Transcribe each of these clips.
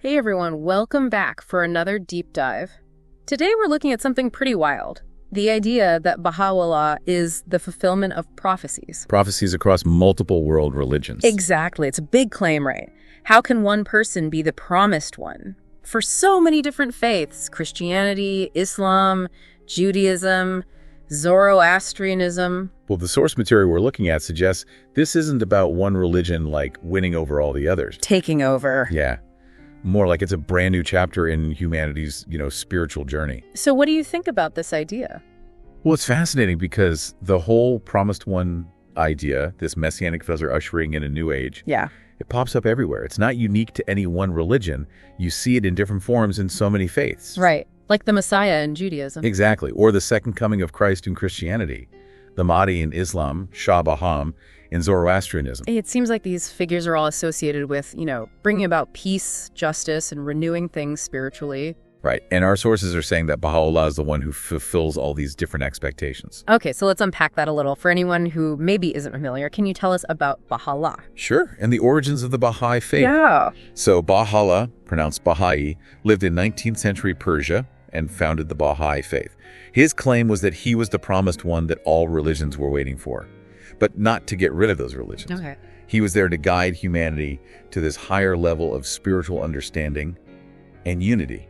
Hey everyone, welcome back for another deep dive. Today we're looking at something pretty wild. The idea that Baha'u'lláh is the fulfillment of prophecies. Prophecies across multiple world religions. Exactly, it's a big claim, right? How can one person be the promised one? For so many different faiths, Christianity, Islam, Judaism, Zoroastrianism. Well, the source material we're looking at suggests this isn't about one religion like winning over all the others. Taking over. Yeah. More like it's a brand new chapter in humanity's, spiritual journey. So what do you think about this idea? Well, it's fascinating because the whole promised one idea, this messianic figure ushering in a new age, Yeah. it pops up everywhere. It's not unique to any one religion. You see it in different forms in so many faiths. Right, like the Messiah in Judaism. Exactly. Or the second coming of Christ in Christianity. The Mahdi in Islam, Shah Baham in Zoroastrianism. It seems like these figures are all associated with, bringing about peace, justice, and renewing things spiritually. Right. And our sources are saying that Baha'u'lláh is the one who fulfills all these different expectations. Okay, so let's unpack that a little. For anyone who maybe isn't familiar, can you tell us about Baha'u'lláh? Sure. And the origins of the Baha'i faith. Yeah. So Baha'u'lláh, pronounced Baha'i, lived in 19th century Persia and founded the Baha'i faith. His claim was that he was the promised one that all religions were waiting for, but not to get rid of those religions. Okay. He was there to guide humanity to this higher level of spiritual understanding and unity.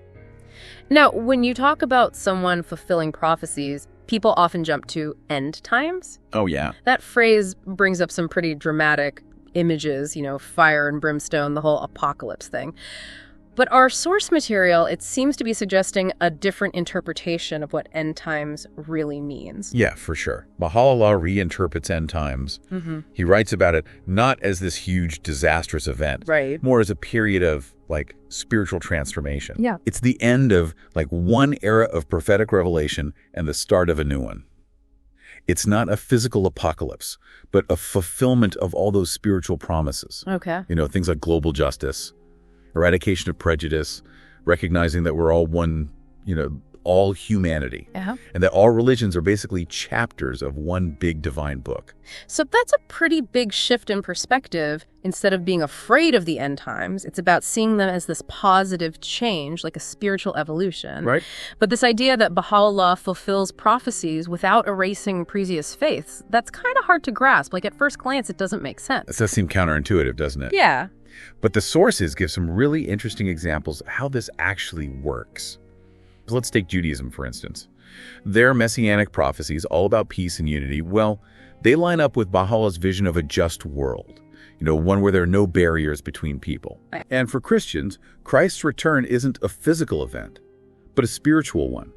Now, when you talk about someone fulfilling prophecies, people often jump to end times. Oh, yeah. That phrase brings up some pretty dramatic images, fire and brimstone, the whole apocalypse thing. But our source material, it seems to be suggesting a different interpretation of what end times really means. Yeah, for sure. Baha'u'lláh reinterprets end times. Mm-hmm. He writes about it not as this huge disastrous event, Right. more as a period of spiritual transformation. Yeah. It's the end of one era of prophetic revelation and the start of a new one. It's not a physical apocalypse, but a fulfillment of all those spiritual promises. Okay. Things like global justice, eradication of prejudice, recognizing that we're all one, all humanity, Yeah. and that all religions are basically chapters of one big divine book. So that's a pretty big shift in perspective. Instead of being afraid of the end times, it's about seeing them as this positive change, like a spiritual evolution. Right. But this idea that Baha'u'lláh fulfills prophecies without erasing previous faiths, that's kind of hard to grasp. At first glance, it doesn't make sense. That does seem counterintuitive, doesn't it? Yeah. But the sources give some really interesting examples of how this actually works. So let's take Judaism, for instance. Their messianic prophecies, all about peace and unity, well, they line up with Baha'u'llah's vision of a just world, one where there are no barriers between people. And for Christians, Christ's return isn't a physical event, but a spiritual one,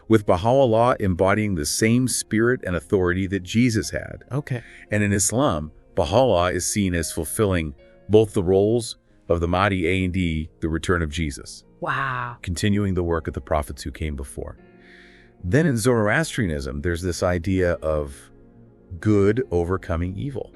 with Baha'u'lláh embodying the same spirit and authority that Jesus had. Okay. And in Islam, Baha'u'lláh is seen as fulfilling both the roles of the Mahdi and the return of Jesus. Wow. Continuing the work of the prophets who came before. Then in Zoroastrianism, there's this idea of good overcoming evil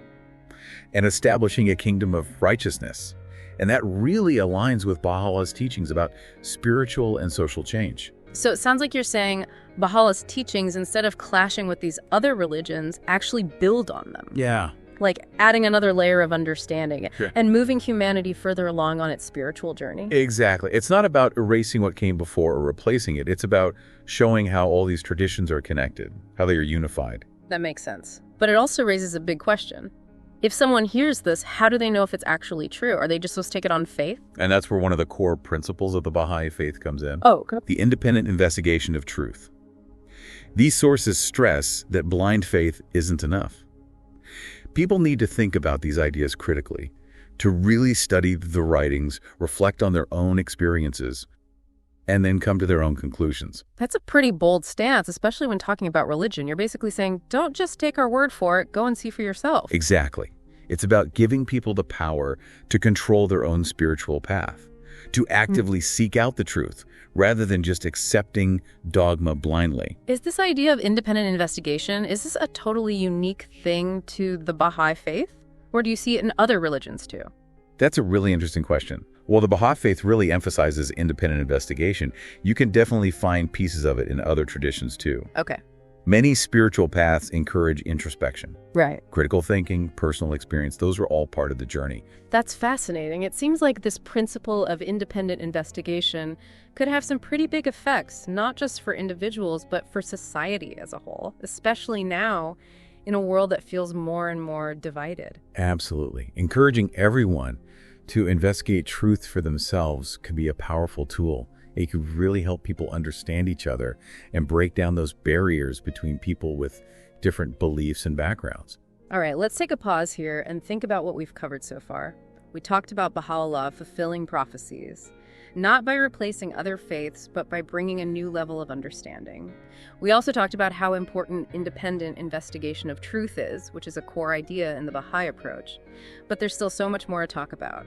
and establishing a kingdom of righteousness. And that really aligns with Baha'u'llah's teachings about spiritual and social change. So it sounds like you're saying Baha'u'llah's teachings, instead of clashing with these other religions, actually build on them. Yeah. Like adding another layer of understanding Sure. and moving humanity further along on its spiritual journey. Exactly. It's not about erasing what came before or replacing it. It's about showing how all these traditions are connected, how they are unified. That makes sense. But it also raises a big question. If someone hears this, how do they know if it's actually true? Are they just supposed to take it on faith? And that's where one of the core principles of the Baha'i faith comes in. Oh, okay. The independent investigation of truth. These sources stress that blind faith isn't enough. People need to think about these ideas critically, to really study the writings, reflect on their own experiences, and then come to their own conclusions. That's a pretty bold stance, especially when talking about religion. You're basically saying, don't just take our word for it, go and see for yourself. Exactly. It's about giving people the power to control their own spiritual path, to actively seek out the truth, rather than just accepting dogma blindly. Is this idea of independent investigation, is this a totally unique thing to the Baha'i faith? Or do you see it in other religions too? That's a really interesting question. Well, the Baha'i faith really emphasizes independent investigation. You can definitely find pieces of it in other traditions too. Okay. Many spiritual paths encourage introspection. Right. Critical thinking, personal experience, those are all part of the journey. That's fascinating. It seems like this principle of independent investigation could have some pretty big effects, not just for individuals, but for society as a whole, especially now in a world that feels more and more divided. Absolutely. Encouraging everyone to investigate truth for themselves could be a powerful tool. It could really help people understand each other and break down those barriers between people with different beliefs and backgrounds. All right, let's take a pause here and think about what we've covered so far. We talked about Baha'u'lláh fulfilling prophecies, not by replacing other faiths, but by bringing a new level of understanding. We also talked about how important independent investigation of truth is, which is a core idea in the Baha'i approach. But there's still so much more to talk about.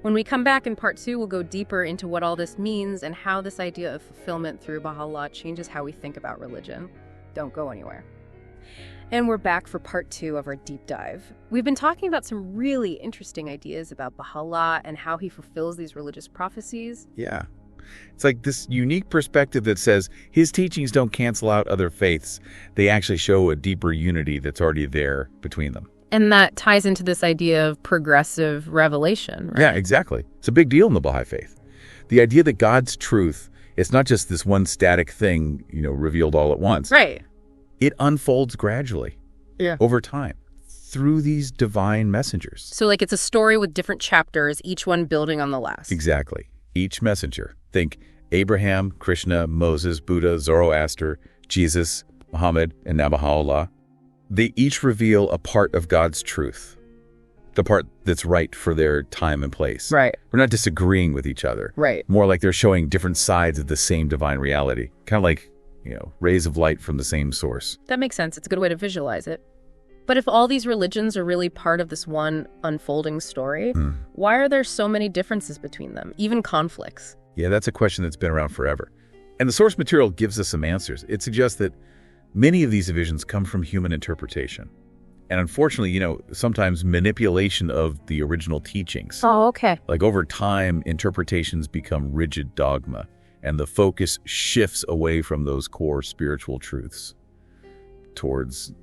When we come back in part 2, we'll go deeper into what all this means and how this idea of fulfillment through Baha'u'lláh changes how we think about religion. Don't go anywhere. And we're back for part 2 of our deep dive. We've been talking about some really interesting ideas about Baha'u'lláh and how he fulfills these religious prophecies. Yeah. It's like this unique perspective that says his teachings don't cancel out other faiths. They actually show a deeper unity that's already there between them. And that ties into this idea of progressive revelation, right? Yeah, exactly. It's a big deal in the Baha'i faith. The idea that God's truth is not just this one static thing, revealed all at once. Right. It unfolds gradually, over time, through these divine messengers. So like it's a story with different chapters, each one building on the last. Exactly. Each messenger. Think Abraham, Krishna, Moses, Buddha, Zoroaster, Jesus, Muhammad, and now Baha'u'lláh. They each reveal a part of God's truth, the part that's right for their time and place. Right. We're not disagreeing with each other. Right. More like they're showing different sides of the same divine reality. Kind of like, rays of light from the same source. That makes sense. It's a good way to visualize it. But if all these religions are really part of this one unfolding story, why are there so many differences between them, even conflicts? Yeah, that's a question that's been around forever. And the source material gives us some answers. It suggests that many of these divisions come from human interpretation. And unfortunately, sometimes manipulation of the original teachings. Oh, okay. Like over time, interpretations become rigid dogma, and the focus shifts away from those core spiritual truths towards,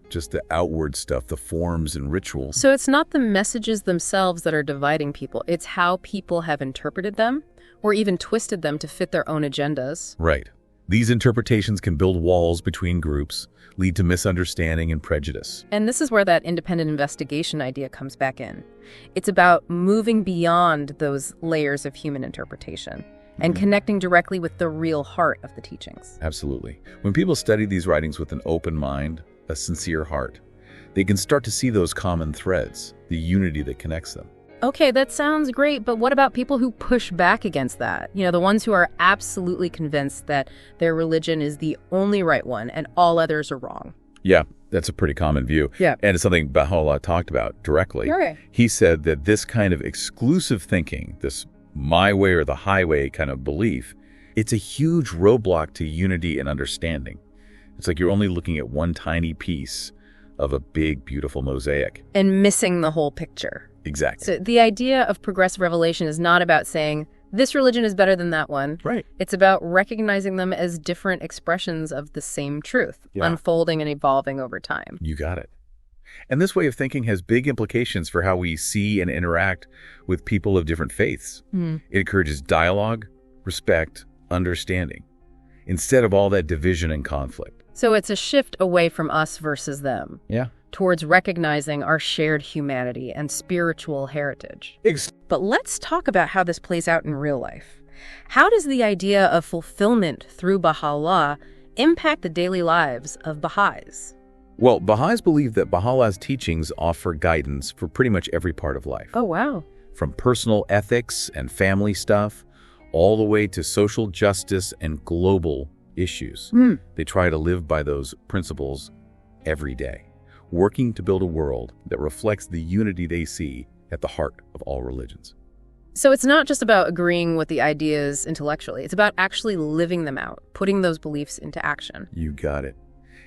just the outward stuff, the forms and rituals. So it's not the messages themselves that are dividing people. It's how people have interpreted them or even twisted them to fit their own agendas. Right. These interpretations can build walls between groups, lead to misunderstanding and prejudice. And this is where that independent investigation idea comes back in. It's about moving beyond those layers of human interpretation and connecting directly with the real heart of the teachings. Absolutely. When people study these writings with an open mind, a sincere heart, they can start to see those common threads, the unity that connects them. Okay, that sounds great, but what about people who push back against that? The ones who are absolutely convinced that their religion is the only right one and all others are wrong. Yeah, that's a pretty common view. Yeah. And it's something Baha'u'lláh talked about directly. Right. He said that this kind of exclusive thinking, this my way or the highway kind of belief, it's a huge roadblock to unity and understanding. It's like you're only looking at one tiny piece of a big, beautiful mosaic. And missing the whole picture. Exactly. So the idea of progressive revelation is not about saying, this religion is better than that one. Right. It's about recognizing them as different expressions of the same truth, unfolding and evolving over time. You got it. And this way of thinking has big implications for how we see and interact with people of different faiths. It encourages dialogue, respect, understanding, instead of all that division and conflict. So it's a shift away from us versus them. Yeah. Towards recognizing our shared humanity and spiritual heritage. But let's talk about how this plays out in real life. How does the idea of fulfillment through Baha'u'lláh impact the daily lives of Baha'is? Well, Baha'is believe that Baha'u'llah's teachings offer guidance for pretty much every part of life. Oh, wow. From personal ethics and family stuff, all the way to social justice and global issues. They try to live by those principles every day, working to build a world that reflects the unity they see at the heart of all religions. So it's not just about agreeing with the ideas intellectually. It's about actually living them out, putting those beliefs into action. You got it.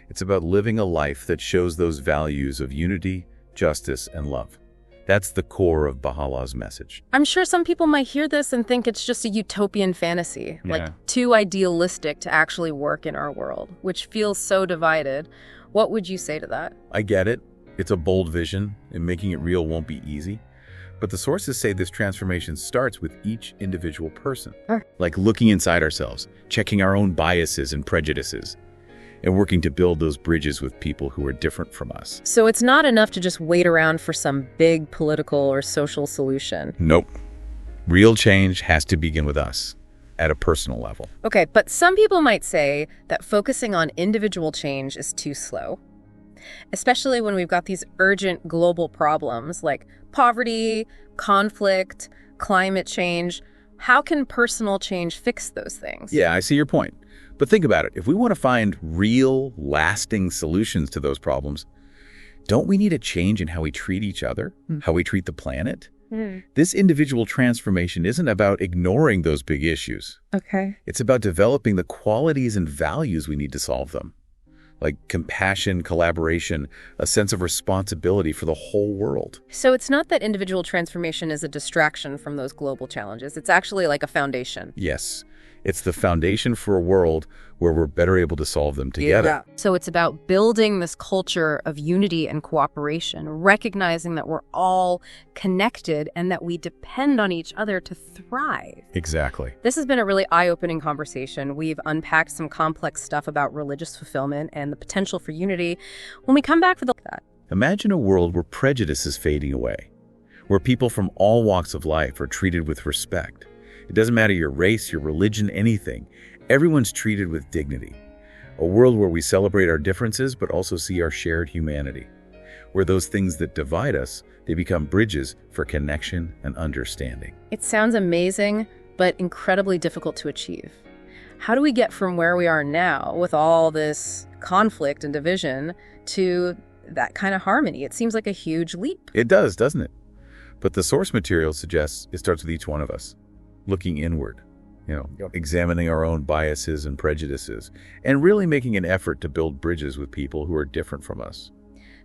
It's about living a life that shows those values of unity, justice, and love. That's the core of Baha'u'llah's message. I'm sure some people might hear this and think it's just a utopian fantasy, like too idealistic to actually work in our world, which feels so divided. What would you say to that? I get it. It's a bold vision, and making it real won't be easy. But the sources say this transformation starts with each individual person. Like looking inside ourselves, checking our own biases and prejudices, and working to build those bridges with people who are different from us. So it's not enough to just wait around for some big political or social solution. Nope. Real change has to begin with us, at a personal level. Okay, but some people might say that focusing on individual change is too slow, especially when we've got these urgent global problems like poverty, conflict, climate change. How can personal change fix those things? Yeah, I see your point. But think about it. If we want to find real, lasting solutions to those problems, don't we need a change in how we treat each other, how we treat the planet? This individual transformation isn't about ignoring those big issues. Okay. It's about developing the qualities and values we need to solve them, like compassion, collaboration, a sense of responsibility for the whole world. So it's not that individual transformation is a distraction from those global challenges. It's actually like a foundation. Yes. It's the foundation for a world where we're better able to solve them together. Yeah. So it's about building this culture of unity and cooperation, recognizing that we're all connected and that we depend on each other to thrive. Exactly. This has been a really eye-opening conversation. We've unpacked some complex stuff about religious fulfillment and the potential for unity. When we come back for that. Imagine a world where prejudice is fading away, where people from all walks of life are treated with respect. It doesn't matter your race, your religion, anything. Everyone's treated with dignity. A world where we celebrate our differences but also see our shared humanity. Where those things that divide us, they become bridges for connection and understanding. It sounds amazing, but incredibly difficult to achieve. How do we get from where we are now with all this conflict and division to that kind of harmony? It seems like a huge leap. It does, doesn't it? But the source material suggests it starts with each one of us. Looking inward, examining our own biases and prejudices, and really making an effort to build bridges with people who are different from us.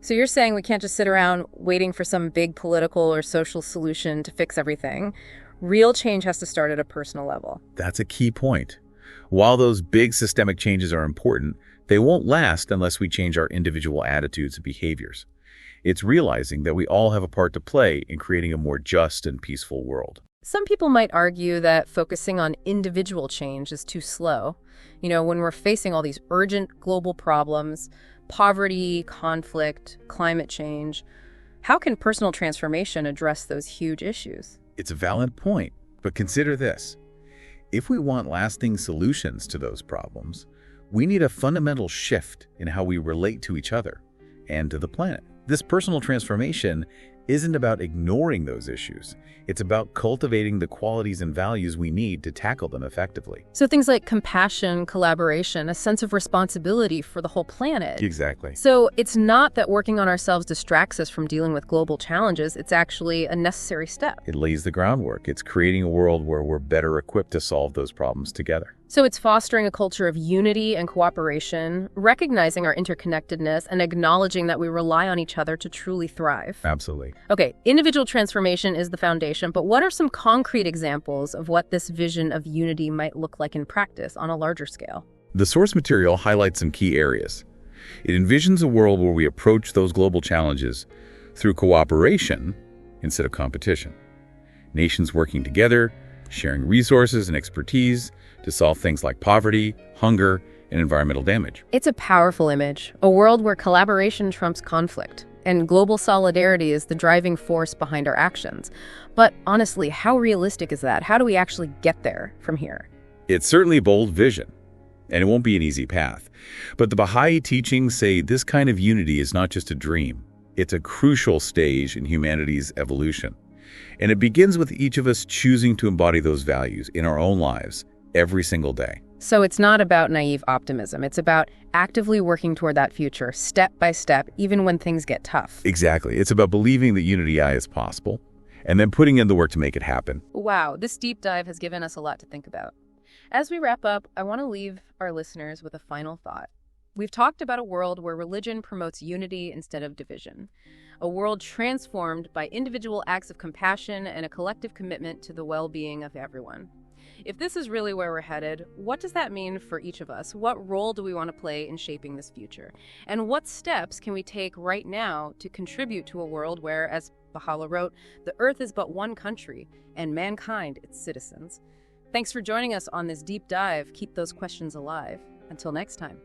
So you're saying we can't just sit around waiting for some big political or social solution to fix everything. Real change has to start at a personal level. That's a key point. While those big systemic changes are important, they won't last unless we change our individual attitudes and behaviors. It's realizing that we all have a part to play in creating a more just and peaceful world. Some people might argue that focusing on individual change is too slow. When we're facing all these urgent global problems, poverty, conflict, climate change, how can personal transformation address those huge issues? It's a valid point, but consider this. If we want lasting solutions to those problems, we need a fundamental shift in how we relate to each other and to the planet. This personal transformation isn't about ignoring those issues. It's about cultivating the qualities and values we need to tackle them effectively. So things like compassion, collaboration, a sense of responsibility for the whole planet. Exactly. So it's not that working on ourselves distracts us from dealing with global challenges. It's actually a necessary step. It lays the groundwork. It's creating a world where we're better equipped to solve those problems together. So it's fostering a culture of unity and cooperation, recognizing our interconnectedness, and acknowledging that we rely on each other to truly thrive. Absolutely. Okay, individual transformation is the foundation, but what are some concrete examples of what this vision of unity might look like in practice on a larger scale? The source material highlights some key areas. It envisions a world where we approach those global challenges through cooperation instead of competition. Nations working together, sharing resources and expertise to solve things like poverty, hunger, and environmental damage. It's a powerful image, a world where collaboration trumps conflict, and global solidarity is the driving force behind our actions. But honestly, how realistic is that? How do we actually get there from here? It's certainly a bold vision, and it won't be an easy path. But the Baha'i teachings say this kind of unity is not just a dream. It's a crucial stage in humanity's evolution. And it begins with each of us choosing to embody those values in our own lives every single day. So it's not about naive optimism. It's about actively working toward that future, step by step, even when things get tough. Exactly. It's about believing that unity is possible, and then putting in the work to make it happen. Wow, this deep dive has given us a lot to think about. As we wrap up, I want to leave our listeners with a final thought. We've talked about a world where religion promotes unity instead of division, a world transformed by individual acts of compassion and a collective commitment to the well-being of everyone. If this is really where we're headed, what does that mean for each of us? What role do we want to play in shaping this future? And what steps can we take right now to contribute to a world where, as Baha'u'lláh wrote, the earth is but one country, and mankind its citizens? Thanks for joining us on this deep dive. Keep those questions alive. Until next time.